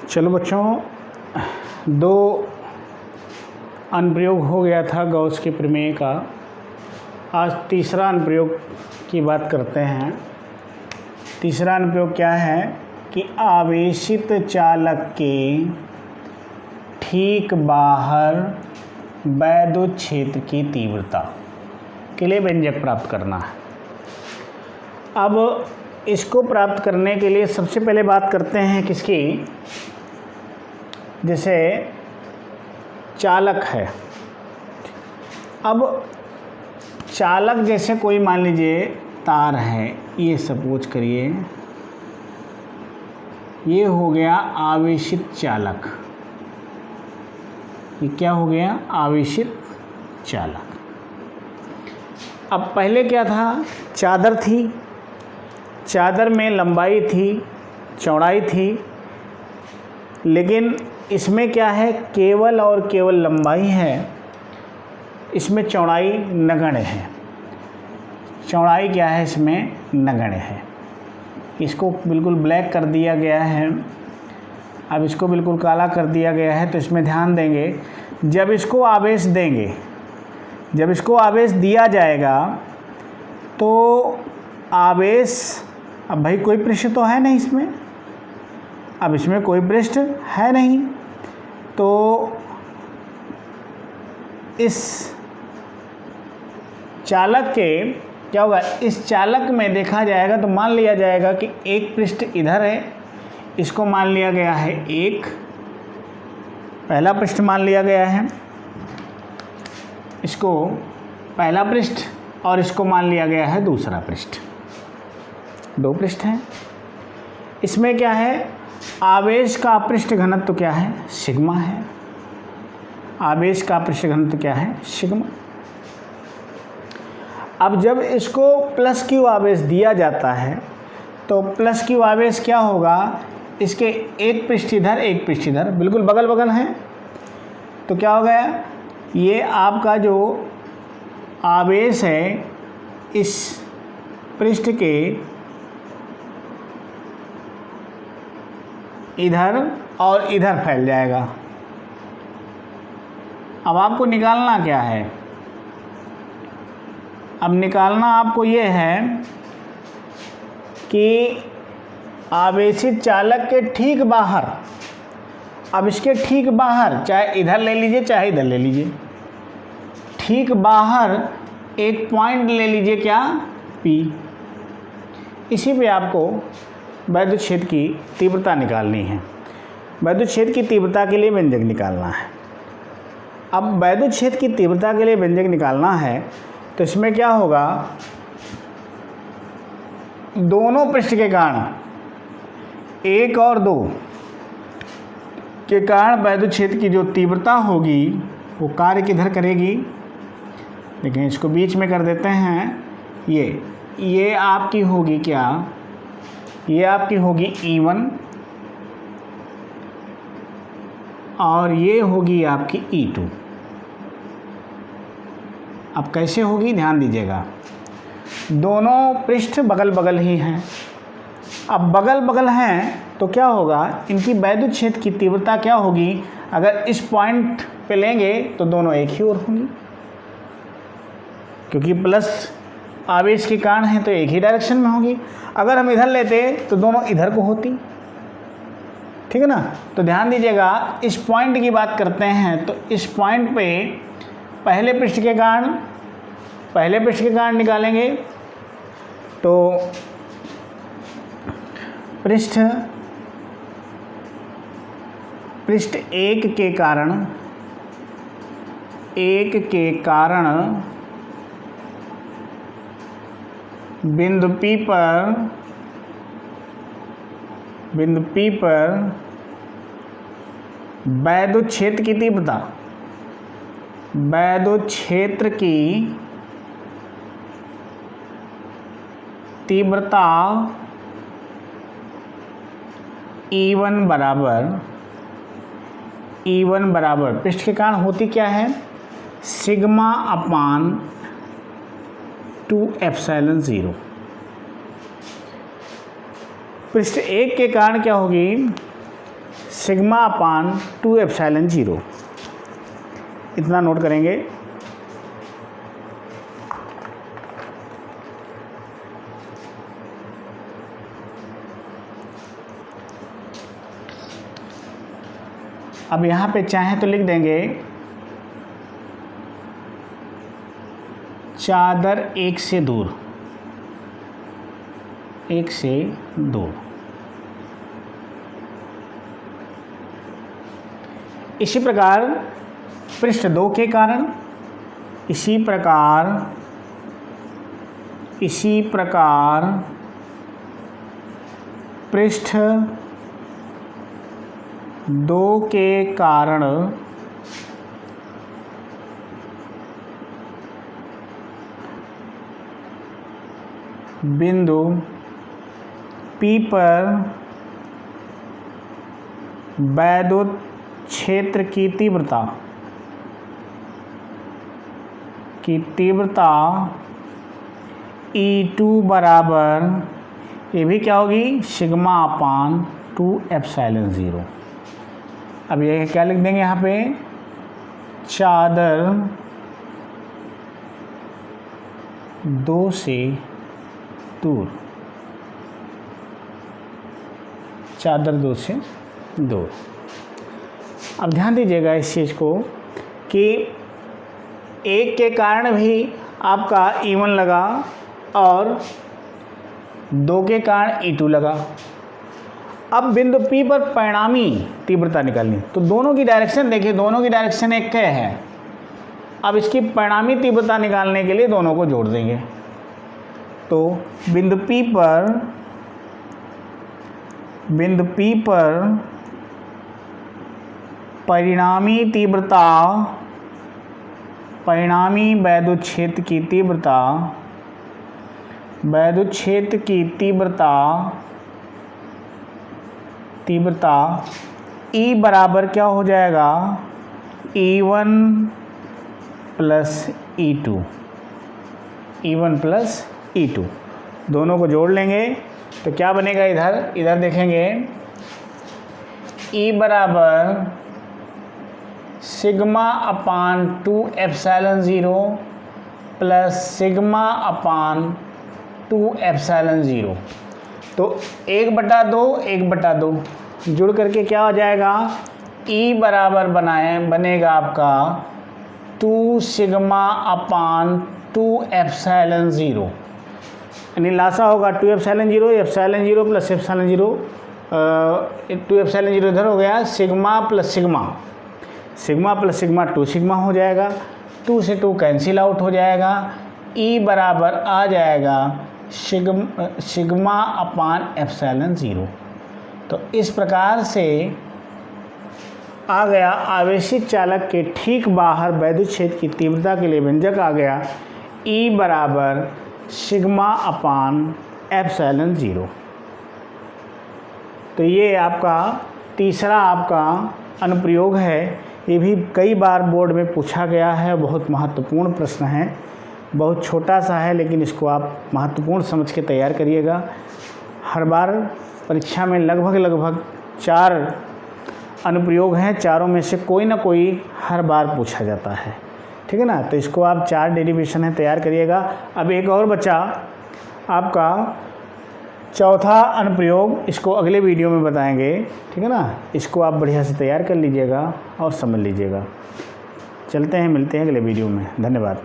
चलो बच्चों, दो अनुप्रयोग हो गया था गॉस के प्रमेय का। आज तीसरा अनुप्रयोग की बात करते हैं। तीसरा अनुप्रयोग क्या है कि आवेशित चालक के ठीक बाहर वैद्युत क्षेत्र की तीव्रता के लिए व्यंजक प्राप्त करना है। अब इसको प्राप्त करने के लिए सबसे पहले बात करते हैं किसकी, जैसे चालक है। अब चालक जैसे कोई मान लीजिए तार है, ये सपोज करिए ये हो गया आवेशित चालक। ये क्या हो गया? आवेशित चालक। अब पहले क्या था? चादर थी, चादर में लंबाई थी, चौड़ाई थी, लेकिन इसमें क्या है? केवल और केवल लंबाई है, इसमें चौड़ाई नगण्य है। चौड़ाई क्या है? इसमें नगण्य है। इसको बिल्कुल ब्लैक कर दिया गया है। अब इसको बिल्कुल काला कर दिया गया है। तो इसमें ध्यान देंगे, जब इसको आवेश देंगे, जब इसको आवेश दिया जाएगा तो आवेश, अब भाई कोई पृष्ठ तो है नहीं इसमें, अब इसमें कोई पृष्ठ है नहीं, तो इस चालक के क्या होगा? इस चालक में देखा जाएगा तो मान लिया जाएगा कि एक पृष्ठ इधर है, इसको मान लिया गया है एक, पहला पृष्ठ मान लिया गया है, इसको पहला पृष्ठ, और इसको मान लिया गया है दूसरा पृष्ठ। दो पृष्ठ हैं। इसमें क्या है? आवेश का पृष्ठ घनत्व क्या है? सिग्मा है। आवेश का पृष्ठ घनत्व क्या है? सिग्मा। अब जब इसको प्लस क्यू आवेश दिया जाता है तो प्लस क्यू आवेश क्या होगा? इसके एक पृष्ठ इधर, एक पृष्ठ इधर, बिल्कुल बगल बगल हैं, तो क्या हो गया? ये आपका जो आवेश है इस पृष्ठ के इधर और इधर फैल जाएगा। अब आपको निकालना क्या है? अब निकालना आपको ये है कि आवेशित चालक के ठीक बाहर, अब इसके ठीक बाहर, चाहे इधर ले लीजिए चाहे इधर ले लीजिए, ठीक बाहर एक पॉइंट ले लीजिए, क्या? P। इसी पे आपको वैद्युत क्षेत्र की तीव्रता निकालनी है। वैद्युत क्षेत्र की तीव्रता के लिए व्यंजक निकालना है। अब वैद्युत क्षेत्र की तीव्रता के लिए व्यंजक निकालना है तो इसमें क्या होगा? दोनों पृष्ठ के कारण, एक और दो के कारण वैद्युत क्षेत्र की जो तीव्रता होगी वो कार्य किधर करेगी? लेकिन इसको बीच में कर देते हैं। ये आपकी होगी क्या? ये आपकी होगी E1 और ये होगी आपकी E2। अब कैसे होगी? ध्यान दीजिएगा, दोनों पृष्ठ बगल बगल ही हैं। अब बगल बगल हैं तो क्या होगा? इनकी वैद्युत क्षेत्र की तीव्रता क्या होगी? अगर इस पॉइंट पे लेंगे तो दोनों एक ही ओर होंगी, क्योंकि प्लस आवेश के कारण है तो एक ही डायरेक्शन में होगी। अगर हम इधर लेते तो दोनों इधर को होती, ठीक है ना? तो ध्यान दीजिएगा, इस पॉइंट की बात करते हैं तो इस पॉइंट पे पहले पृष्ठ के कारण निकालेंगे तो पृष्ठ एक के कारण बिंदु P पर वैद्युत क्षेत्र की तीव्रता, वैद्युत क्षेत्र की तीव्रता E1 बराबर पृष्ठ के कारण होती क्या है? Sigma upon 2ε0। पृष्ठ एक के कारण क्या होगी? सिग्मा अपान 2 एप्सिलॉन 0, इतना नोट करेंगे। अब यहाँ पे चाहें तो लिख देंगे चादर एक से दूर, एक से दूर। इसी प्रकार पृष्ठ 2 के कारण, इसी प्रकार पृष्ठ 2 के कारण बिंदु P पर वैद्युत क्षेत्र की तीव्रता E2 बराबर, ये भी क्या होगी, सिग्मा अपान 2 एप्सिलॉन 0। अब ये क्या लिख देंगे यहाँ पे, चादर 2 से दूर, चादर 2 से दूर। अब ध्यान दीजिएगा इस चीज़ को कि 1 के कारण भी आपका E1 लगा और 2 के कारण E2 लगा। अब बिंदु P पर परिणामी तीव्रता निकालनी, तो दोनों की डायरेक्शन देखिए, दोनों की डायरेक्शन एक है। अब इसकी परिणामी तीव्रता निकालने के लिए दोनों को जोड़ देंगे। तो बिंदु P पर परिणामी तीव्रता, परिणामी वैद्युत क्षेत्र की तीव्रता, वैद्युत क्षेत्र की तीव्रता E बराबर क्या हो जाएगा, E1 plus E2, E1 plus E2, दोनों को जोड़ लेंगे तो क्या बनेगा, इधर देखेंगे E बराबर सिग्मा अपान 2 एप्सिलॉन 0 प्लस सिग्मा अपान 2 एप्सिलॉन 0। तो 1/2 जुड़ करके क्या हो जाएगा, E बराबर बनेगा आपका 2 सिग्मा अपान 2 एप्सिलॉन 0, यानी लासा होगा 2 एप्सिलॉन 0 प्लस एप्सिलॉन 0, 2 एप्सिलॉन 0 इधर हो गया, सिग्मा प्लस सिग्मा 2 सिग्मा हो जाएगा, 2 से 2 कैंसिल आउट हो जाएगा, E बराबर आ जाएगा सिग्मा अपान एप्सिलॉन 0। तो इस प्रकार से आ गया आवेशित चालक के ठीक बाहर वैद्युत क्षेत्र की तीव्रता के लिए व्यंजक आ गया E बराबर सिग्मा अपान एप्सिलॉन 0। तो ये आपका तीसरा आपका अनुप्रयोग है, ये भी कई बार बोर्ड में पूछा गया है, बहुत महत्वपूर्ण प्रश्न है, बहुत छोटा सा है लेकिन इसको आप महत्वपूर्ण समझ के तैयार करिएगा। हर बार परीक्षा में लगभग 4 अनुप्रयोग हैं, चारों में से कोई ना कोई हर बार पूछा जाता है, ठीक है ना। तो इसको आप 4 डेरिवेशन है तैयार करिएगा। अब एक और बचा आपका चौथा अनुप्रयोग, इसको अगले वीडियो में बताएंगे, ठीक है ना। इसको आप बढ़िया से तैयार कर लीजिएगा और समझ लीजिएगा। चलते हैं, मिलते हैं अगले वीडियो में। धन्यवाद।